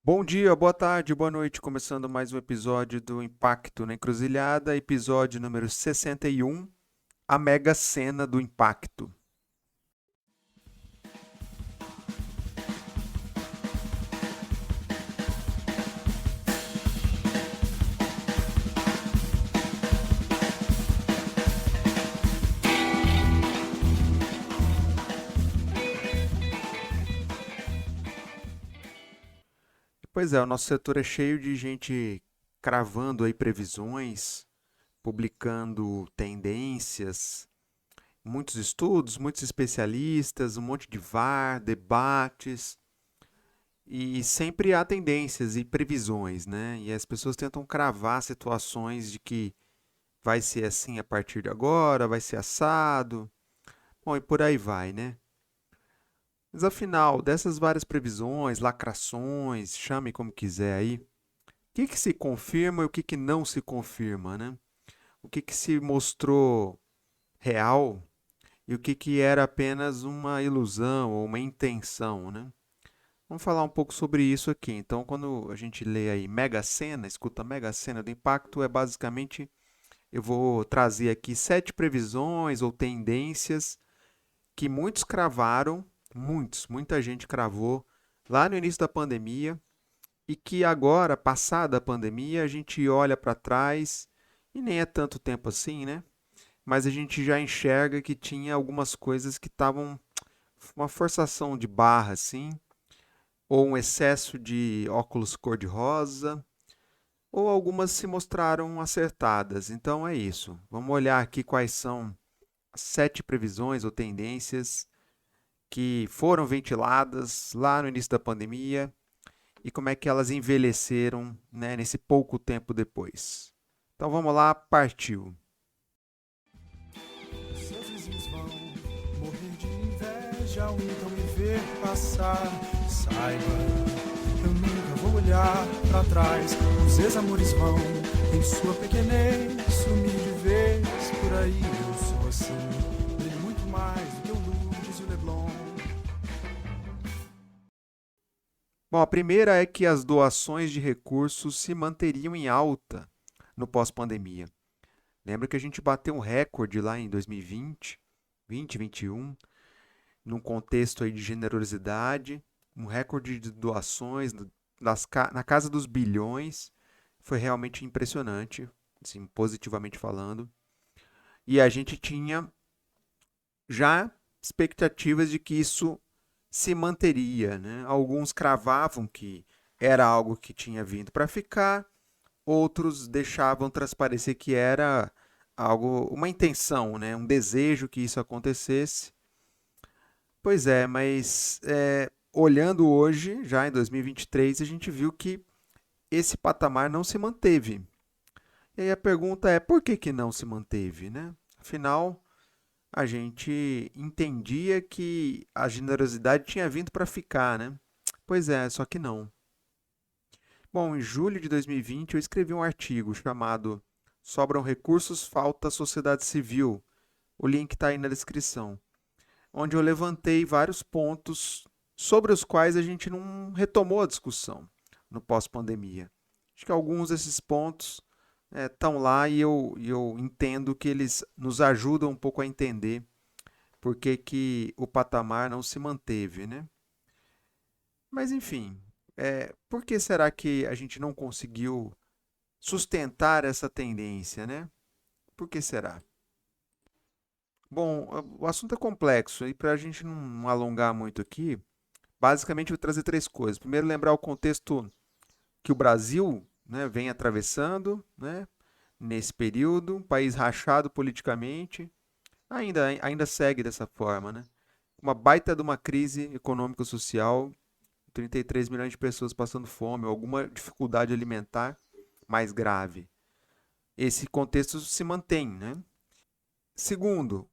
Bom dia, boa tarde, boa noite. Começando mais um episódio do Impacto na Encruzilhada, episódio número 61, a Mega Sena do Impacto. Pois é, o nosso setor é cheio de gente cravando aí previsões, publicando tendências, muitos estudos, muitos especialistas, um monte de VAR, debates, e sempre há tendências e previsões, né? E as pessoas tentam cravar situações de que vai ser assim a partir de agora, vai ser assado. Bom, e por aí vai, né? Mas afinal, dessas várias previsões, lacrações, chame como quiser aí, o que se confirma e o que não se confirma, né? O que se mostrou real e o que era apenas uma ilusão ou uma intenção, né? Vamos falar um pouco sobre isso aqui. Então, quando a gente lê aí Mega Sena, escuta Mega Sena do Impacto, é basicamente eu vou trazer aqui 7 previsões ou tendências que muitos cravaram, muita gente cravou lá no início da pandemia e que agora, passada a pandemia, a gente olha para trás e nem é tanto tempo assim, né? Mas a gente já enxerga que tinha algumas coisas que estavam uma forçação de barra assim, ou um excesso de óculos cor-de-rosa, ou algumas se mostraram acertadas. Então é isso. Vamos olhar aqui quais são as 7 previsões ou tendências que foram ventiladas lá no início da pandemia e como é que elas envelheceram, né, nesse pouco tempo depois. Então vamos lá, partiu. Seus vizinhos vão morrer de inveja ao então me ver passar. Saiba, eu nunca vou olhar pra trás. Os ex-amores vão, em sua pequenez, sumir de vez. Por aí eu sou assim, brilho muito mais do que o Lourdes e o Leblon. Bom, a primeira é que as doações de recursos se manteriam em alta no pós-pandemia. Lembra que a gente bateu um recorde lá em 2020, 2021, num contexto aí de generosidade, um recorde de doações na casa dos bilhões. Foi realmente impressionante, assim, positivamente falando. E a gente tinha já expectativas de que isso se manteria, né? Alguns cravavam que era algo que tinha vindo para ficar, outros deixavam transparecer que era algo, uma intenção, né? Um desejo que isso acontecesse. Pois é, mas olhando hoje, já em 2023, a gente viu que esse patamar não se manteve. E aí a pergunta é por que não se manteve, né? Afinal, a gente entendia que a generosidade tinha vindo para ficar, né? Pois é, só que não. Bom, em julho de 2020 eu escrevi um artigo chamado Sobram recursos, falta sociedade civil. O link está aí na descrição, onde eu levantei vários pontos sobre os quais a gente não retomou a discussão no pós-pandemia. Acho que alguns desses pontos estão lá e eu entendo que eles nos ajudam um pouco a entender por que, que o patamar não se manteve, né? Mas enfim, por que será que a gente não conseguiu sustentar essa tendência, né? Por que será? Bom, o assunto é complexo e para a gente não alongar muito aqui, basicamente eu vou trazer 3 coisas. Primeiro, lembrar o contexto que o Brasil, né, vem atravessando, né, nesse período, um país rachado politicamente, ainda segue dessa forma, né? Uma baita de uma crise econômico-social, 33 milhões de pessoas passando fome ou alguma dificuldade alimentar mais grave. Esse contexto se mantém, né? Segundo,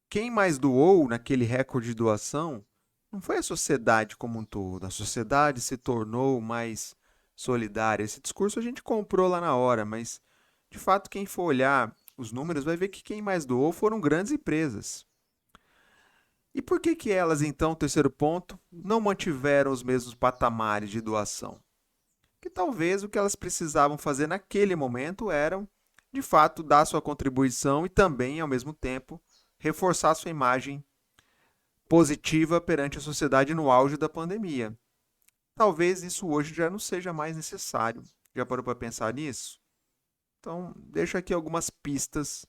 quem mais doou naquele recorde de doação não foi a sociedade como um todo. A sociedade se tornou mais solidária. Esse discurso a gente comprou lá na hora, mas de fato, quem for olhar os números vai ver que quem mais doou foram grandes empresas. E por que que elas, então, terceiro ponto, não mantiveram os mesmos patamares de doação? que talvez o que elas precisavam fazer naquele momento eram, de fato, dar sua contribuição e também, ao mesmo tempo, reforçar sua imagem positiva perante a sociedade no auge da pandemia. Talvez isso hoje já não seja mais necessário. Já parou para pensar nisso? Então, deixo aqui algumas pistas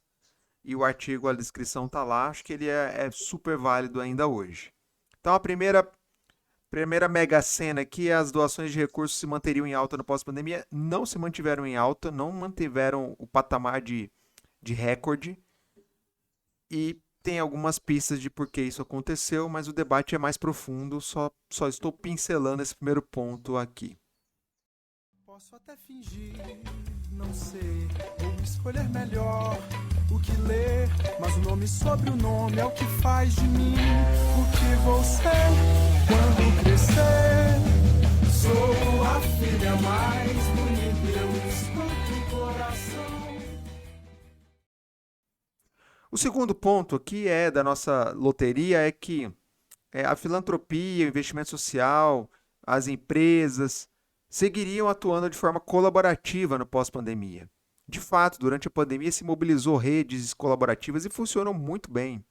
e o artigo, a descrição está lá. Acho que ele é super válido ainda hoje. Então, a primeira mega cena aqui é as doações de recursos se manteriam em alta no pós-pandemia. Não se mantiveram em alta, não mantiveram o patamar de recorde. E tem algumas pistas de por que isso aconteceu, mas o debate é mais profundo, só estou pincelando esse primeiro ponto aqui. Posso até fingir, não sei, ou escolher melhor o que ler, mas o nome sobre o nome é o que faz de mim o que vou ser quando crescer. Sou a filha mais bonita, eu escuto o coração. O segundo ponto aqui da nossa loteria é que a filantropia, o investimento social, as empresas seguiriam atuando de forma colaborativa no pós-pandemia. De fato, durante a pandemia se mobilizou redes colaborativas e funcionam muito bem.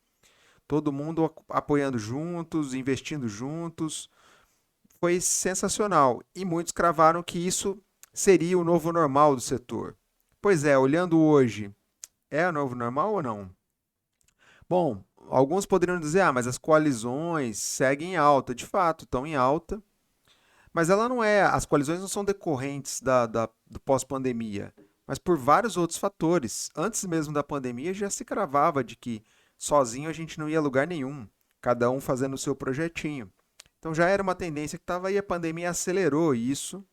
Todo mundo apoiando juntos, investindo juntos. Foi sensacional e muitos cravaram que isso seria o novo normal do setor. Pois é, olhando hoje, é o novo normal ou não? Bom, alguns poderiam dizer, mas as coalizões seguem em alta. De fato, estão em alta. Mas ela não é, as coalizões não são decorrentes do pós-pandemia, mas por vários outros fatores. Antes mesmo da pandemia já se cravava de que sozinho a gente não ia a lugar nenhum, cada um fazendo o seu projetinho. Então já era uma tendência que estava aí, a pandemia acelerou isso.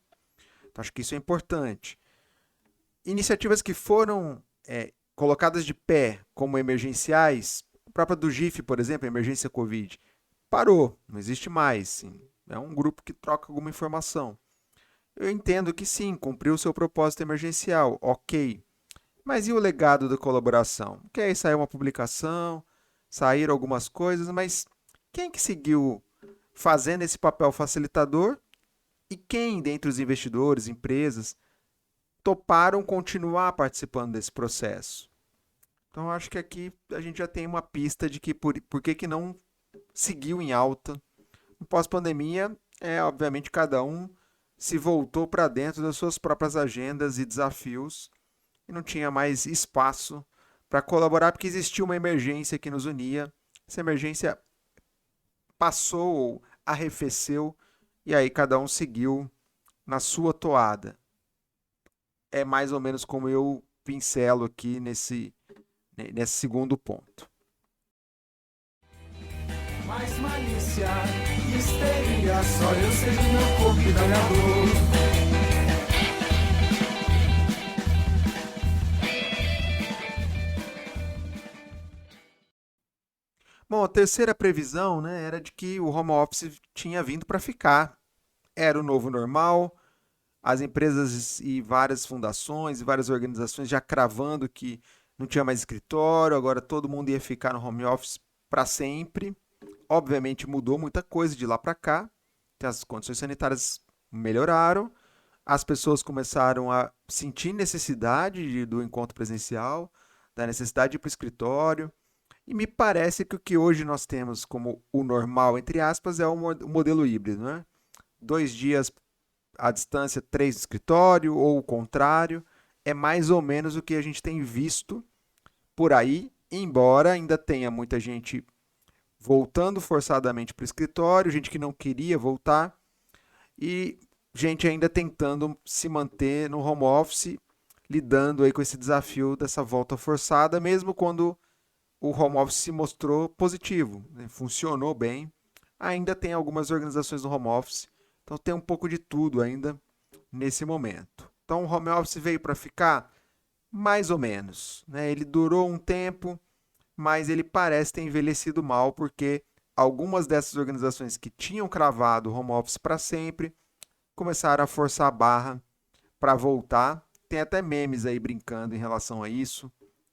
Então, acho que isso é importante. Iniciativas que foram colocadas de pé como emergenciais, a própria do GIF, por exemplo, a emergência Covid, parou, não existe mais. Sim. É um grupo que troca alguma informação. Eu entendo que sim, cumpriu o seu propósito emergencial, ok. Mas e o legado da colaboração? Que aí saiu uma publicação, saíram algumas coisas, mas quem que seguiu fazendo esse papel facilitador e quem, dentre os investidores, empresas, toparam continuar participando desse processo? Então, acho que aqui a gente já tem uma pista de que por que não seguiu em alta. No pós-pandemia, obviamente cada um se voltou para dentro das suas próprias agendas e desafios e não tinha mais espaço para colaborar porque existia uma emergência que nos unia. Essa emergência passou ou arrefeceu e aí cada um seguiu na sua toada. É mais ou menos como eu pincelo aqui nesse segundo ponto. Mais malícia, histeria, só eu sei do meu corpo e da minha dor. Bom, a terceira previsão, né, era de que o home office tinha vindo para ficar. Era o novo normal, as empresas e várias fundações e várias organizações já cravando que não tinha mais escritório, agora todo mundo ia ficar no home office para sempre. Obviamente mudou muita coisa de lá para cá, as condições sanitárias melhoraram, as pessoas começaram a sentir necessidade do encontro presencial, da necessidade de ir para o escritório, e me parece que o que hoje nós temos como o normal, entre aspas, é o modelo híbrido, né? 2 dias à distância, 3 no escritório, ou o contrário, é mais ou menos o que a gente tem visto por aí, embora ainda tenha muita gente voltando forçadamente para o escritório, gente que não queria voltar, e gente ainda tentando se manter no home office, lidando aí com esse desafio dessa volta forçada, mesmo quando o home office se mostrou positivo, né? Funcionou bem. Ainda tem algumas organizações no home office, então tem um pouco de tudo ainda nesse momento. Então o home office veio para ficar mais ou menos, né? Ele durou um tempo, mas ele parece ter envelhecido mal, porque algumas dessas organizações que tinham cravado o home office para sempre começaram a forçar a barra para voltar. Tem até memes aí brincando em relação a isso,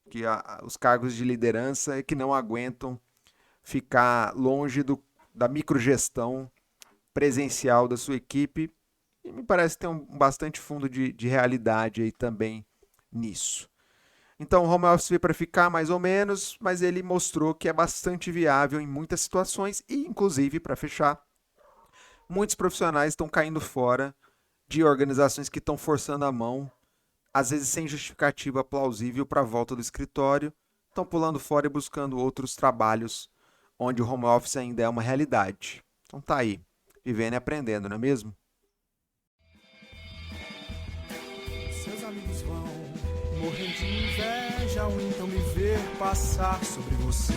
que os cargos de liderança é que não aguentam ficar longe da microgestão presencial da sua equipe E me parece ter bastante fundo de realidade aí também nisso. Então, o home office veio para ficar mais ou menos, mas ele mostrou que é bastante viável em muitas situações e, inclusive, para fechar, muitos profissionais estão caindo fora de organizações que estão forçando a mão, às vezes sem justificativa plausível para a volta do escritório, estão pulando fora e buscando outros trabalhos onde o home office ainda é uma realidade. Então tá aí, vivendo e aprendendo, não é mesmo? Seus amigos vão morrer de inveja ao então me ver passar sobre você,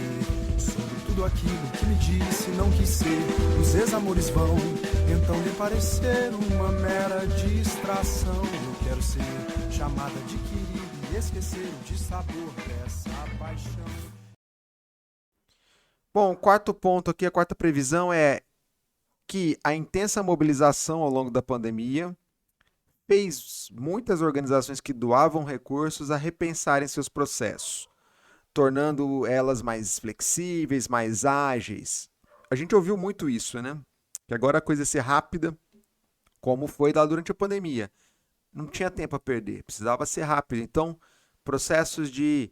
sobre tudo aquilo que me disse não quis ser. Os ex-amores vão então lhe parecer uma mera distração. Eu quero ser chamada de querido e esquecer o dissabor dessa paixão. Bom, o quarto ponto aqui, a quarta previsão é que a intensa mobilização ao longo da pandemia fez muitas organizações que doavam recursos a repensarem seus processos, tornando elas mais flexíveis, mais ágeis. A gente ouviu muito isso, né? Que agora a coisa ia ser rápida, como foi lá durante a pandemia. Não tinha tempo a perder, precisava ser rápido. Então, processos de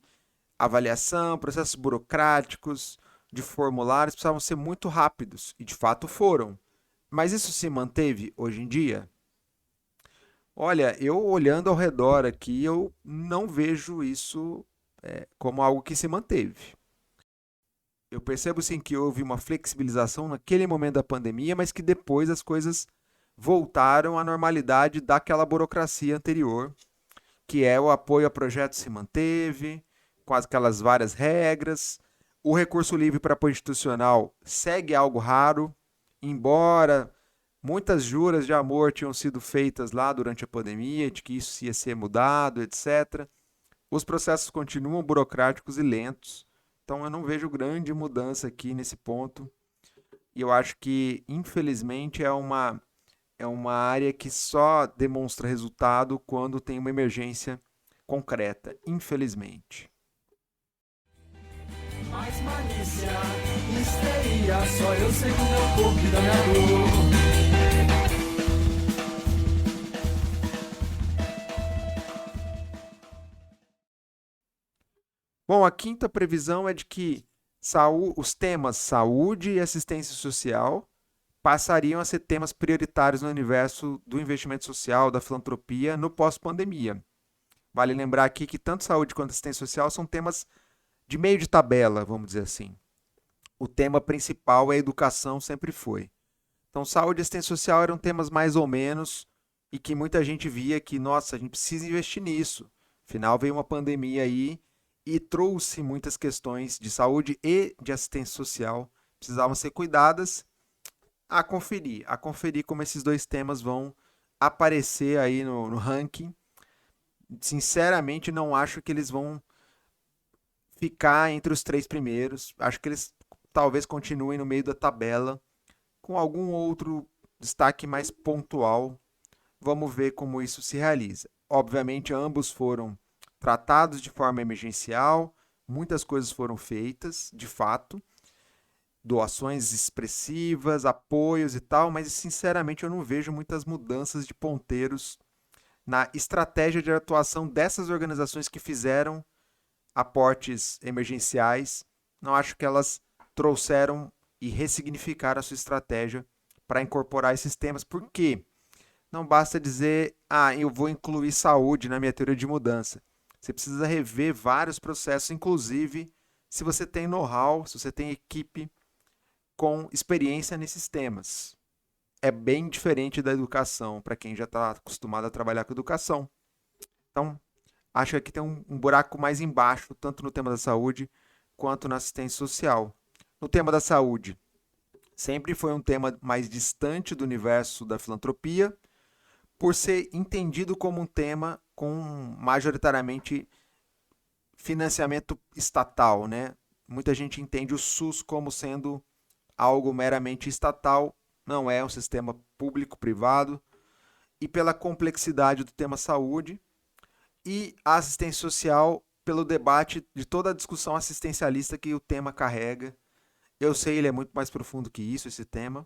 avaliação, processos burocráticos, de formulários precisavam ser muito rápidos, e de fato foram. Mas isso se manteve hoje em dia? Olha, eu olhando ao redor aqui, eu não vejo isso como algo que se manteve. Eu percebo sim que houve uma flexibilização naquele momento da pandemia, mas que depois as coisas voltaram à normalidade daquela burocracia anterior, que é o apoio a projetos se manteve, com aquelas várias regras. O recurso livre para apoio institucional segue algo raro, embora muitas juras de amor tinham sido feitas lá durante a pandemia, de que isso ia ser mudado, etc. Os processos continuam burocráticos e lentos, então eu não vejo grande mudança aqui nesse ponto. E eu acho que, infelizmente, é uma área que só demonstra resultado quando tem uma emergência concreta, infelizmente. Mais malícia, histeria, só eu sei do meu corpo e da minha dor. Bom, a quinta previsão é de que os temas saúde e assistência social passariam a ser temas prioritários no universo do investimento social, da filantropia, no pós-pandemia. Vale lembrar aqui que tanto saúde quanto assistência social são temas de meio de tabela, vamos dizer assim. O tema principal é a educação, sempre foi. Então, saúde e assistência social eram temas mais ou menos e que muita gente via que, nossa, a gente precisa investir nisso. Afinal, veio uma pandemia aí e trouxe muitas questões de saúde e de assistência social, precisavam ser cuidadas. A conferir como esses dois temas vão aparecer aí no ranking. Sinceramente, não acho que eles vão ficar entre os três primeiros. Acho que eles talvez continuem no meio da tabela, com algum outro destaque mais pontual. Vamos ver como isso se realiza. Obviamente, ambos foram tratados de forma emergencial, muitas coisas foram feitas, de fato, doações expressivas, apoios e tal, mas sinceramente eu não vejo muitas mudanças de ponteiros na estratégia de atuação dessas organizações que fizeram aportes emergenciais. Não acho que elas trouxeram e ressignificaram a sua estratégia para incorporar esses temas. Por quê? Não basta dizer, eu vou incluir saúde na minha teoria de mudança. Você precisa rever vários processos, inclusive se você tem know-how, se você tem equipe com experiência nesses temas. É bem diferente da educação, para quem já está acostumado a trabalhar com educação. Então, acho que aqui tem um buraco mais embaixo, tanto no tema da saúde quanto na assistência social. No tema da saúde, sempre foi um tema mais distante do universo da filantropia, por ser entendido como um tema com majoritariamente financiamento estatal, né? Muita gente entende o SUS como sendo algo meramente estatal, não é um sistema público-privado, e pela complexidade do tema saúde, e a assistência social pelo debate de toda a discussão assistencialista que o tema carrega. Eu sei, ele é muito mais profundo que isso, esse tema,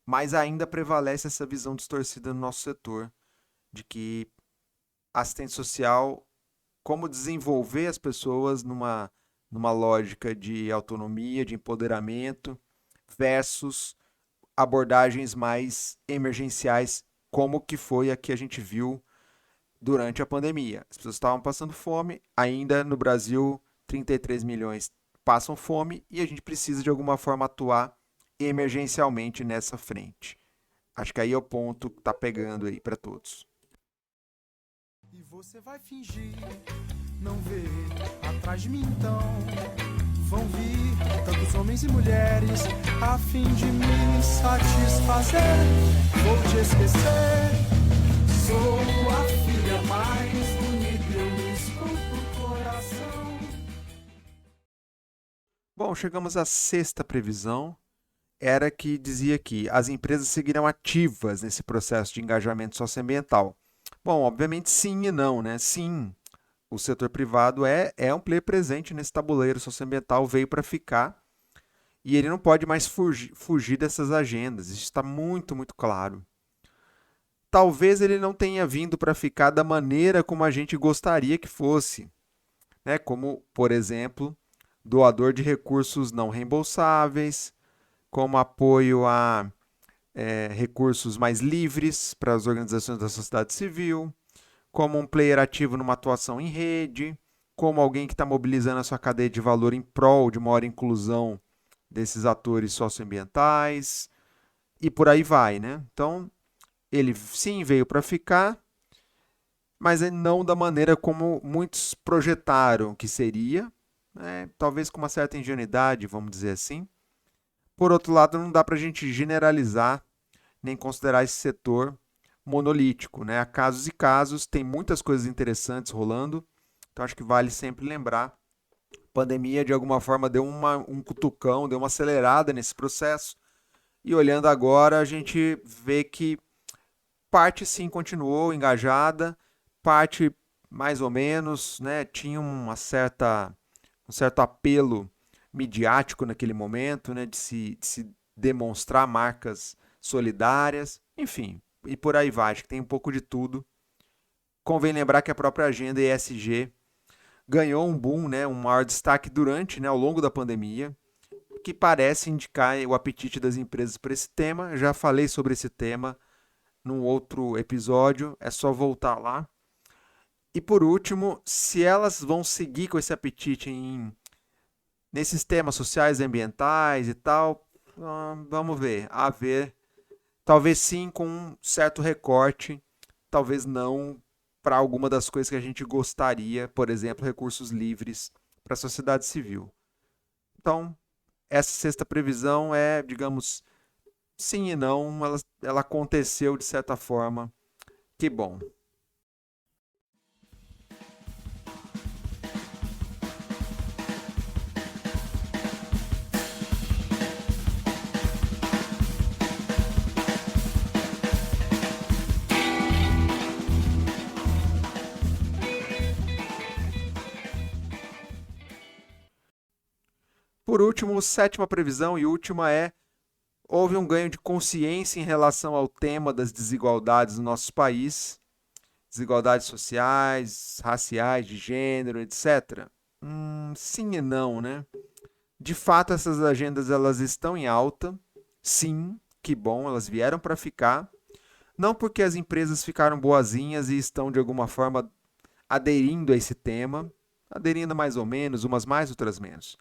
mas ainda prevalece essa visão distorcida no nosso setor, de que assistente social, como desenvolver as pessoas numa lógica de autonomia, de empoderamento, versus abordagens mais emergenciais, como que foi a que a gente viu durante a pandemia. As pessoas estavam passando fome, ainda no Brasil, 33 milhões passam fome e a gente precisa de alguma forma atuar emergencialmente nessa frente. Acho que aí é o ponto que está pegando aí para todos. E você vai fingir não ver atrás de mim então. Vão vir tantos homens e mulheres a fim de me satisfazer. Vou te esquecer. Sou a filha mais bonita, eu me escuto o coração. Bom, chegamos à sexta previsão. Era que dizia que as empresas seguirão ativas nesse processo de engajamento socioambiental. Bom, obviamente sim e não, né? Sim, o setor privado é um player presente nesse tabuleiro socioambiental, veio para ficar e ele não pode mais fugir dessas agendas. Isso está muito, muito claro. Talvez ele não tenha vindo para ficar da maneira como a gente gostaria que fosse, né? Como, por exemplo, doador de recursos não reembolsáveis, como apoio a recursos mais livres para as organizações da sociedade civil, como um player ativo numa atuação em rede, como alguém que está mobilizando a sua cadeia de valor em prol de maior inclusão desses atores socioambientais, e por aí vai, né? Então, ele sim veio para ficar, mas não da maneira como muitos projetaram que seria, né? Talvez com uma certa ingenuidade, vamos dizer assim. Por outro lado, não dá para a gente generalizar nem considerar esse setor monolítico, né? Há casos e casos, tem muitas coisas interessantes rolando, então acho que vale sempre lembrar. A pandemia, de alguma forma, deu um cutucão, deu uma acelerada nesse processo, e olhando agora, a gente vê que parte sim continuou engajada, parte mais ou menos, né? Tinha um certo apelo midiático naquele momento, né? De se demonstrar marcas solidárias, enfim, e por aí vai, acho que tem um pouco de tudo. Convém lembrar que a própria agenda ESG ganhou um boom, né, um maior destaque durante, né, ao longo da pandemia, que parece indicar o apetite das empresas por esse tema. Já falei sobre esse tema num outro episódio, é só voltar lá. E por último, se elas vão seguir com esse apetite nesses temas sociais e ambientais e tal, vamos ver, a ver. Talvez sim com um certo recorte, talvez não para alguma das coisas que a gente gostaria, por exemplo, recursos livres para a sociedade civil. Então, essa sexta previsão é, digamos, sim e não, ela aconteceu de certa forma. Que bom. Por último, sétima previsão e última é: houve um ganho de consciência em relação ao tema das desigualdades no nosso país, desigualdades sociais, raciais, de gênero, etc. Sim e não, né? De fato, essas agendas elas estão em alta. Sim, que bom, elas vieram para ficar. Não porque as empresas ficaram boazinhas e estão de alguma forma aderindo a esse tema, aderindo mais ou menos, umas mais, outras menos.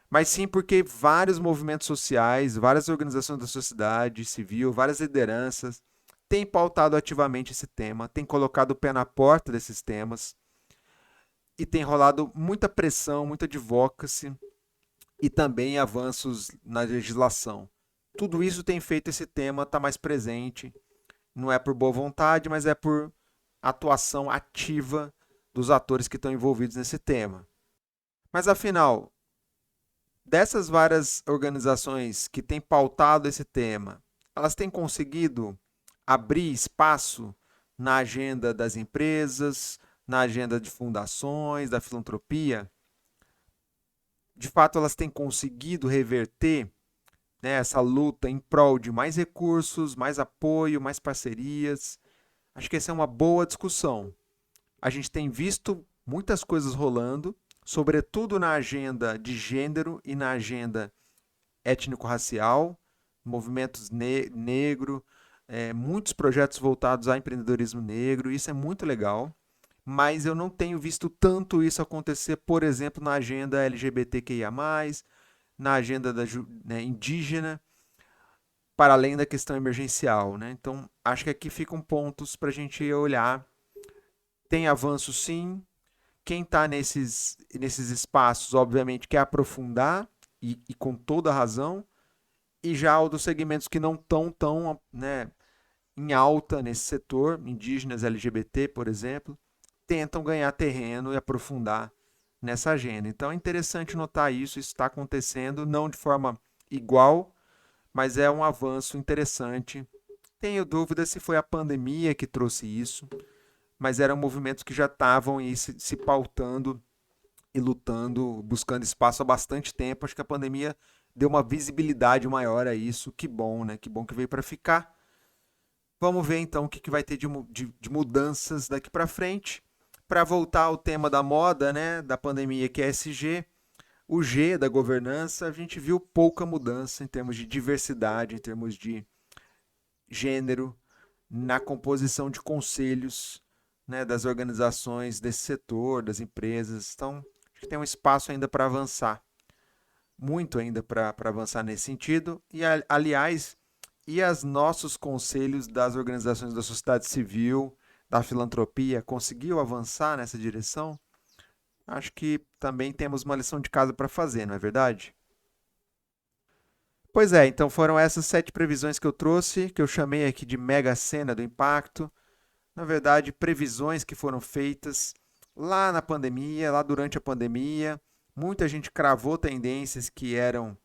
Mas sim porque vários movimentos sociais, várias organizações da sociedade civil, várias lideranças têm pautado ativamente esse tema, têm colocado o pé na porta desses temas e tem rolado muita pressão, muita advocacy e também avanços na legislação. Tudo isso tem feito esse tema estar mais presente, não é por boa vontade, mas é por atuação ativa dos atores que estão envolvidos nesse tema. Mas afinal, dessas várias organizações que têm pautado esse tema, elas têm conseguido abrir espaço na agenda das empresas, na agenda de fundações, da filantropia? De fato, elas têm conseguido reverter né, essa luta em prol de mais recursos, mais apoio, mais parcerias. Acho que essa é uma boa discussão. A gente tem visto muitas coisas rolando, sobretudo na agenda de gênero e na agenda étnico-racial, movimentos negro, muitos projetos voltados ao empreendedorismo negro, isso é muito legal, mas eu não tenho visto tanto isso acontecer, por exemplo, na agenda LGBTQIA+, na agenda né, indígena, para além da questão emergencial. Né? Então, acho que aqui ficam pontos para a gente olhar. Tem avanço sim, quem está nesses espaços, obviamente, quer aprofundar, e com toda a razão, e já o dos segmentos que não estão tão, né, em alta nesse setor, indígenas, LGBT, por exemplo, tentam ganhar terreno e aprofundar nessa agenda. Então é interessante notar isso está acontecendo, não de forma igual, mas é um avanço interessante. Tenho dúvida se foi a pandemia que trouxe isso, mas eram movimentos que já estavam aí se pautando e lutando, buscando espaço há bastante tempo. Acho que a pandemia deu uma visibilidade maior a isso. Que bom, né? Que bom que veio para ficar. Vamos ver então o que vai ter de mudanças daqui para frente. Para voltar ao tema da moda, né, da pandemia, que é SG, o G da governança, a gente viu pouca mudança em termos de diversidade, em termos de gênero, na composição de conselhos, né, das organizações desse setor, das empresas. Então, acho que tem um espaço ainda para avançar, muito ainda para avançar nesse sentido. E, aliás, e os nossos conselhos das organizações da sociedade civil, da filantropia, conseguiu avançar nessa direção? Acho que também temos uma lição de casa para fazer, não é verdade? Pois é, então foram essas 7 previsões que eu trouxe, que eu chamei aqui de mega cena do impacto. Na verdade, previsões que foram feitas lá na pandemia, lá durante a pandemia. Muita gente cravou tendências que eram,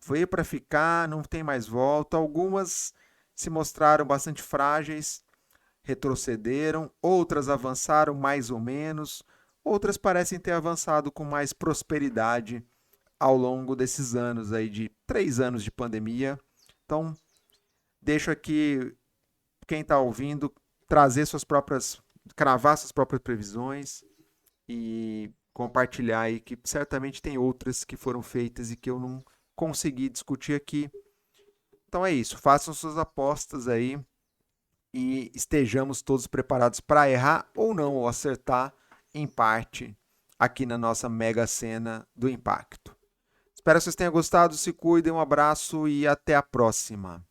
veio para ficar, não tem mais volta. Algumas se mostraram bastante frágeis, retrocederam, outras avançaram mais ou menos, outras parecem ter avançado com mais prosperidade ao longo desses anos aí de 3 anos de pandemia. Então, deixo aqui quem está ouvindo trazer suas próprias, cravar suas próprias previsões e compartilhar aí que certamente tem outras que foram feitas e que eu não consegui discutir aqui. Então é isso, façam suas apostas aí e estejamos todos preparados para errar ou não, ou acertar em parte aqui na nossa mega cena do impacto. Espero que vocês tenham gostado, se cuidem, um abraço e até a próxima.